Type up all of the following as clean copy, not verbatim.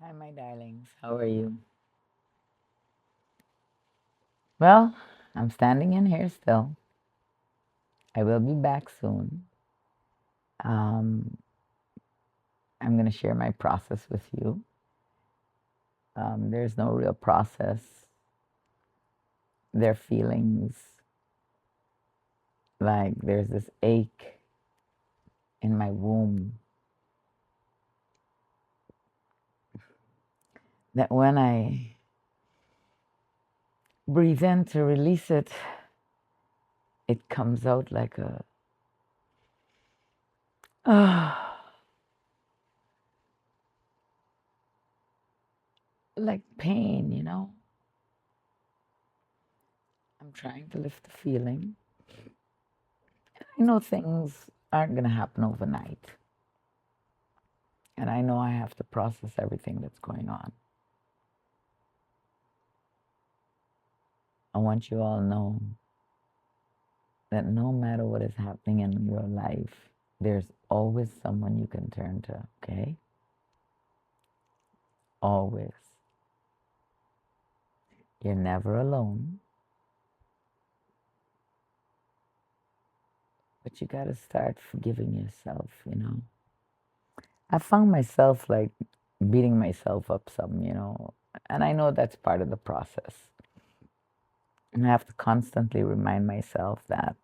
Hi, my darlings. How are you? Well, I'm standing in here still. I will be back soon. Um, I'm going to share my process with you. There's no real process. There are feelings like there's this ache in my womb that when I breathe in to release it, it comes out like a like pain. I'm trying to lift the feeling. I know things aren't going to happen overnight. And I know I have to process everything that's going on. I want you all to know that no matter what is happening in your life, there's always someone you can turn to, okay? Always. You're never alone, but you got to start forgiving yourself. I found myself like beating myself up some, and I know that's part of the process. And I have to constantly remind myself that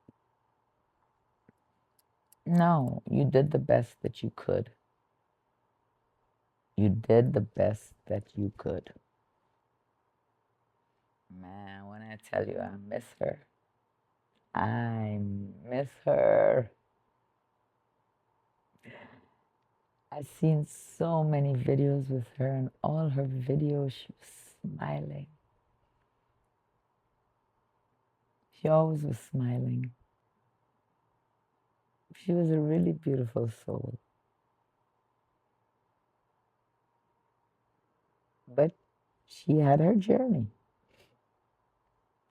no, you did the best that you could. You did the best that you could. Man, when I tell you I miss her, I miss her. I've seen so many videos with her, and all her videos, she was smiling. She always was smiling. She was a really beautiful soul. But she had her journey.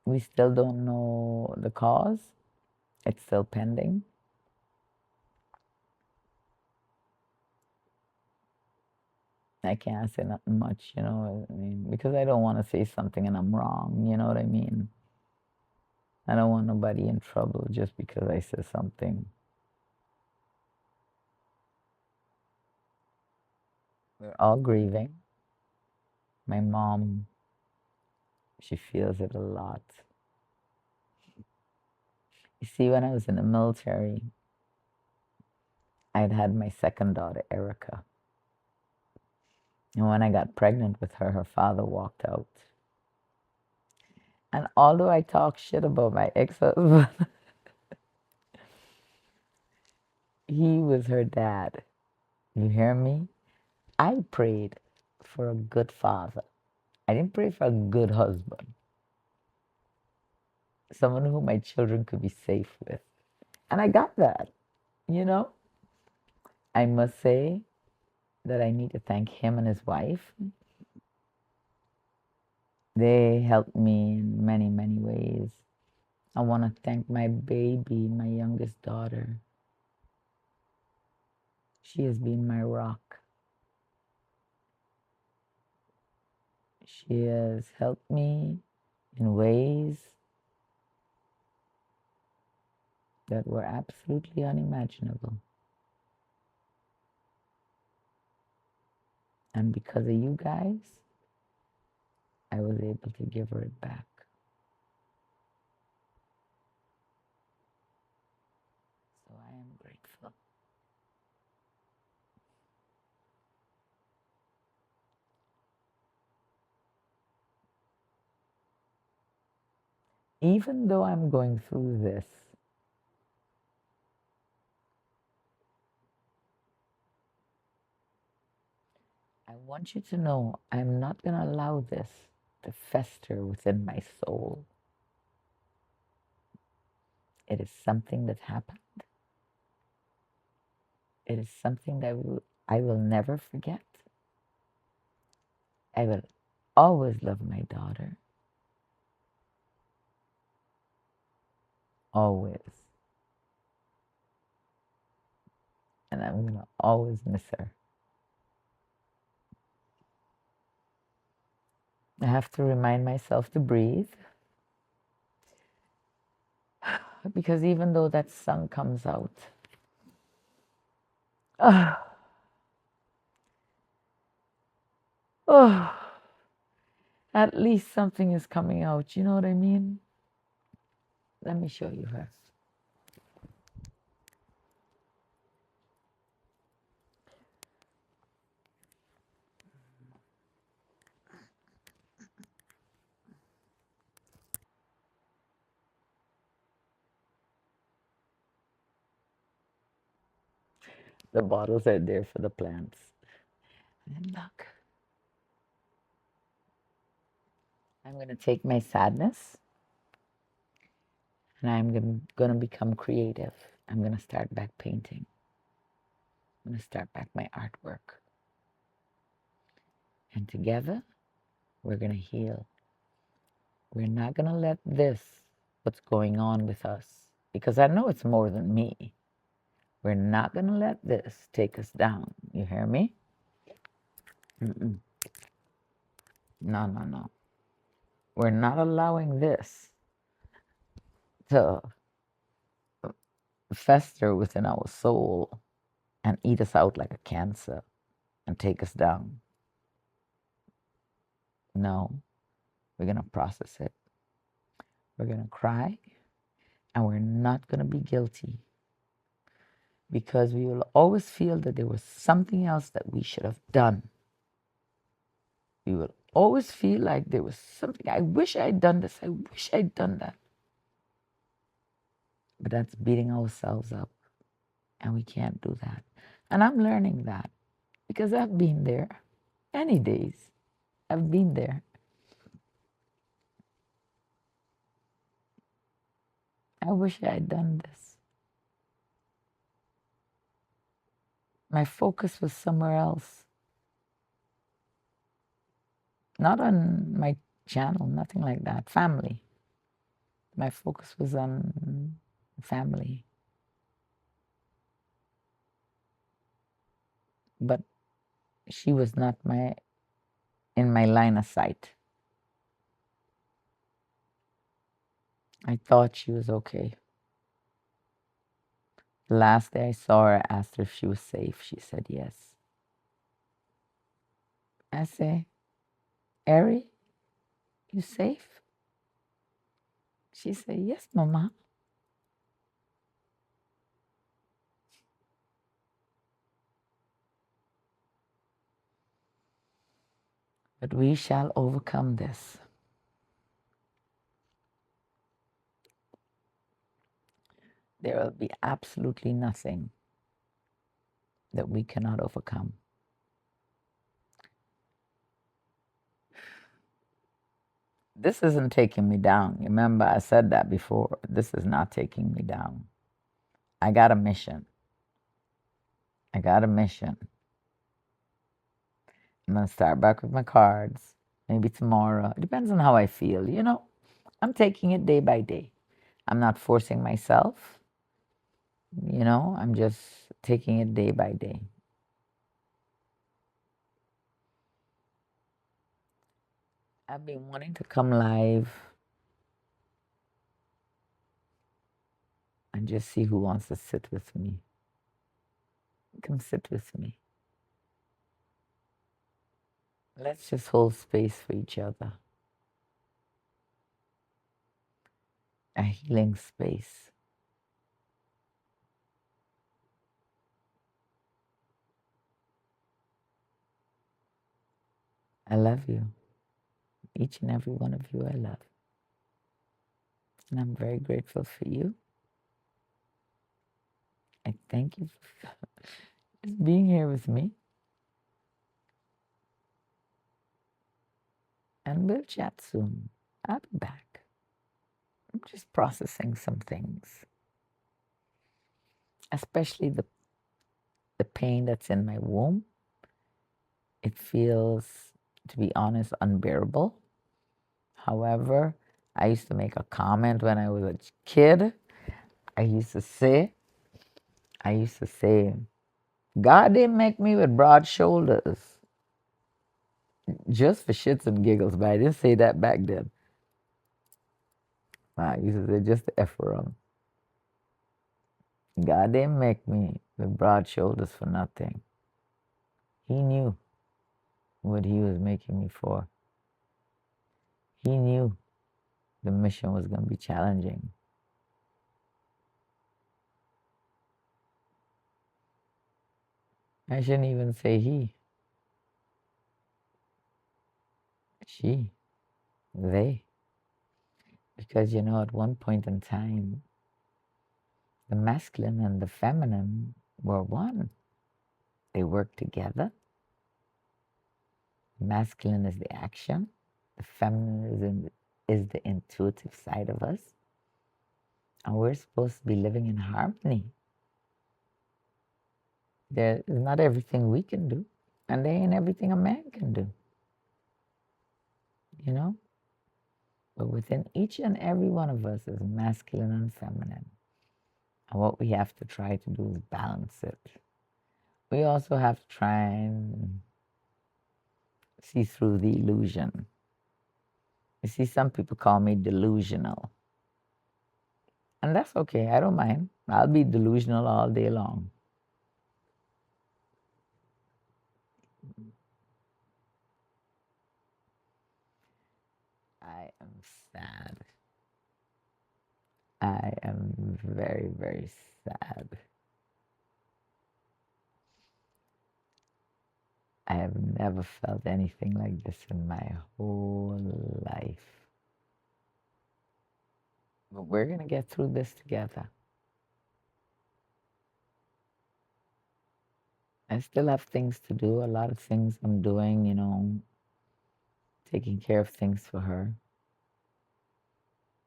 We still don't know the cause, it's still pending. I can't say nothing much, I mean, because I don't want to say something and I'm wrong, you know what I mean? I don't want nobody in trouble just because I said something. We're all grieving. My mom, she feels it a lot. You see, when I was in the military, I'd had my second daughter, Erica. And when I got pregnant with her, her father walked out. And although I talk shit about my ex-husband, he was her dad. You hear me? I prayed for a good father. I didn't pray for a good husband, someone who my children could be safe with. And I got that, you know? I must say that I need to thank him and his wife. They helped me in many, many ways. I want to thank my baby, my youngest daughter. She has been my rock. She has helped me in ways that were absolutely unimaginable. And because of you guys, I was able to give her it back. So I am grateful. Even though I'm going through this, I want you to know I'm not going to allow this to fester within my soul. It is something that happened. It is something that I will never forget. I will always love my daughter. Always. And I'm going to always miss her. I have to remind myself to breathe, because even though that sun comes out, oh, oh, at least something is coming out. You know what I mean? Let me show you her. The bottles are there for the plants. And look, I'm going to take my sadness and I'm going to become creative. I'm going to start back painting. I'm going to start back my artwork. And together, we're going to heal. We're not going to let this, what's going on with us, because I know it's more than me. We're not going to let this take us down. You hear me? Mm-mm. No, no, no. We're not allowing this to fester within our soul and eat us out like a cancer and take us down. No, we're going to process it. We're going to cry, and we're not going to be guilty, because we will always feel that there was something else that we should have done. We will always feel like there was something, I wish I'd done this, I wish I'd done that. But that's beating ourselves up, and we can't do that. And I'm learning that, because I've been there. Any days, I've been there. I wish I had done this. My focus was somewhere else. Not on my channel, nothing like that. Family. My focus was on family. But she was not in my line of sight. I thought she was okay. The last day I saw her, I asked her if she was safe. She said yes. I say, Ari, you safe? She said, yes, Mama. But we shall overcome this. There will be absolutely nothing that we cannot overcome. This isn't taking me down. Remember, I said that before. This is not taking me down. I got a mission. I got a mission. I'm going to start back with my cards. Maybe tomorrow. It depends on how I feel. You know, I'm taking it day by day. I'm not forcing myself. You know, I'm just taking it day by day. I've been wanting to come live and just see who wants to sit with me. Come sit with me. Let's just hold space for each other. A healing space. I love you. Each and every one of you I love. And I'm very grateful for you. I thank you for just being here with me. And we'll chat soon. I'll be back. I'm just processing some things, especially the pain that's in my womb. It feels, to be honest, unbearable. However, I used to make a comment when I was a kid. I used to say, God didn't make me with broad shoulders. just for shits and giggles, but I didn't say that back then. I used to say just the F around. God didn't make me with broad shoulders for nothing. He knew what he was making me for. He knew the mission was going to be challenging. I shouldn't even say he, she, they. Because, at one point in time, the masculine and the feminine were one. They work together. Masculine is the action. The feminine is the intuitive side of us. And we're supposed to be living in harmony. There is not everything we can do, and there ain't everything a man can do. But within each and every one of us is masculine and feminine. And what we have to try to do is balance it. We also have to try and see through the illusion. You see, some people call me delusional. And that's okay. I don't mind. I'll be delusional all day long. I am sad. I am very, very sad. I have never felt anything like this in my whole life. But we're going to get through this together. I still have things to do, a lot of things I'm doing, taking care of things for her.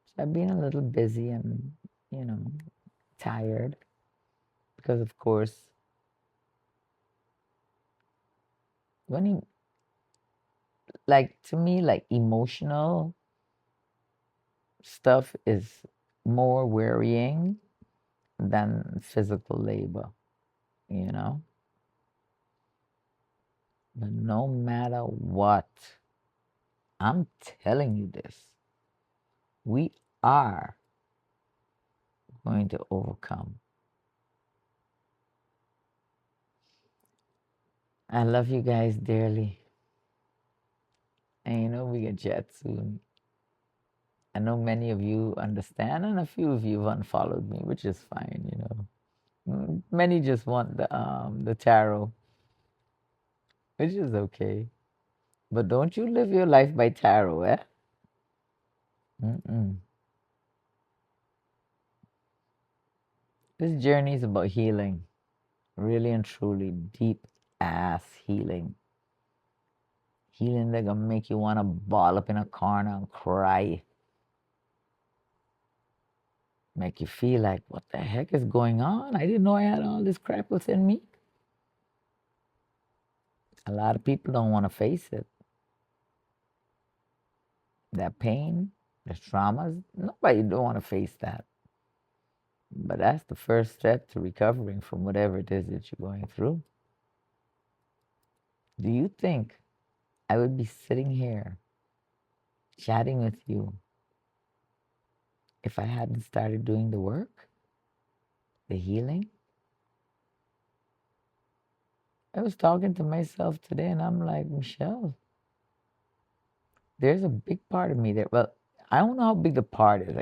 So I've been a little busy and, tired because, of course, when you, to me, emotional stuff is more wearying than physical labor, you know? But no matter what, I'm telling you this, we are going to overcome. I love you guys dearly. And we get chat soon. I know many of you understand, and a few of you have unfollowed me, which is fine. Many just want the tarot, which is okay. But don't you live your life by tarot, eh? Mm-mm. This journey is about healing, really and truly, deep ass healing. Healing that gonna make you wanna ball up in a corner and cry. Make you feel like, what the heck is going on? I didn't know I had all this crap within me. A lot of people don't want to face it. That pain, the traumas, nobody don't want to face that. But that's the first step to recovering from whatever it is that you're going through. Do you think I would be sitting here chatting with you if I hadn't started doing the work, the healing? I was talking to myself today and I'm like, Michelle, there's a big part of me that, well, I don't know how big the part is.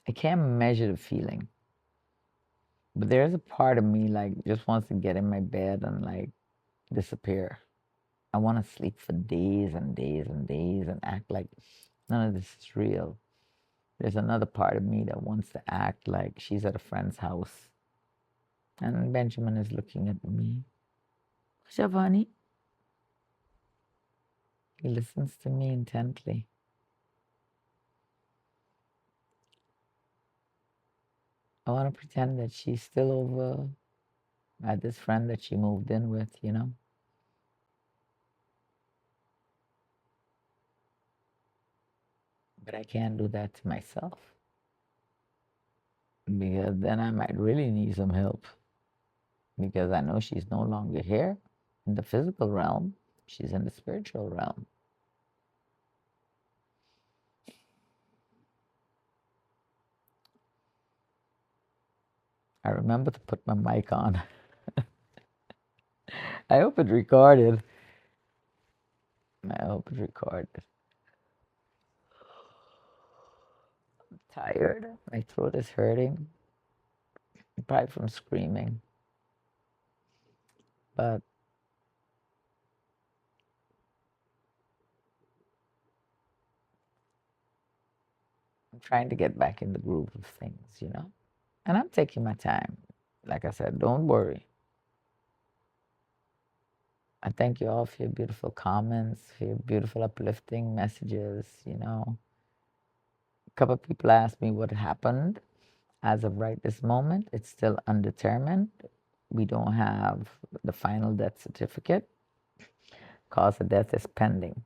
I can't measure the feeling. But there's a part of me just wants to get in my bed and disappear. I want to sleep for days and days and days and act like none of this is real. There's another part of me that wants to act like she's at a friend's house. And Benjamin is looking at me. Shavani. He listens to me intently. I want to pretend that she's still over at this friend that she moved in with. But I can't do that to myself. Because then I might really need some help. Because I know she's no longer here in the physical realm. She's in the spiritual realm. I remember to put my mic on. I hope it recorded. I hope it recorded. I'm tired. My throat is hurting, probably from screaming. But I'm trying to get back in the groove of things. And I'm taking my time. Like I said, don't worry. I thank you all for your beautiful comments, for your beautiful uplifting messages. A couple of people asked me what happened. As of right this moment, it's still undetermined. We don't have the final death certificate. Cause of death is pending.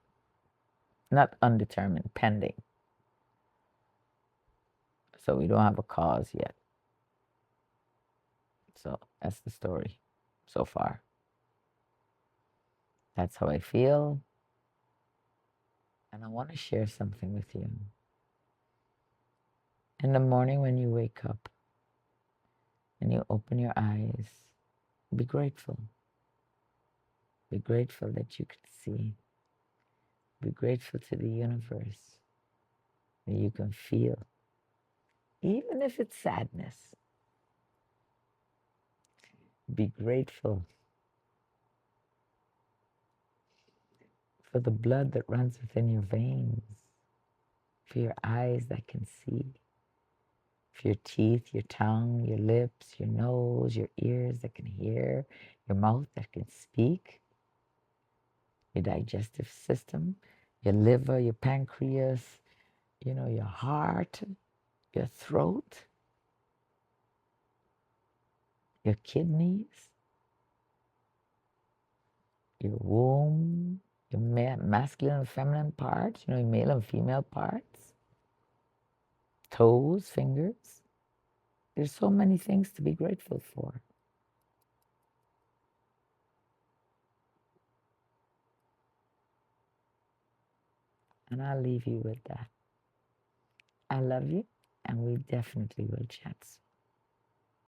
Not undetermined, pending. So we don't have a cause yet. So that's the story so far. That's how I feel. And I want to share something with you. In the morning when you wake up and you open your eyes, be grateful. Be grateful that you can see. Be grateful to the universe that you can feel, even if it's sadness. Be grateful for the blood that runs within your veins, for your eyes that can see, for your teeth, your tongue, your lips, your nose, your ears that can hear, your mouth that can speak, your digestive system, your liver, your pancreas, your heart, your throat, your kidneys, your womb, your masculine and feminine parts, your male and female parts, toes, fingers. There's so many things to be grateful for. And I'll leave you with that. I love you, and we definitely will chat soon.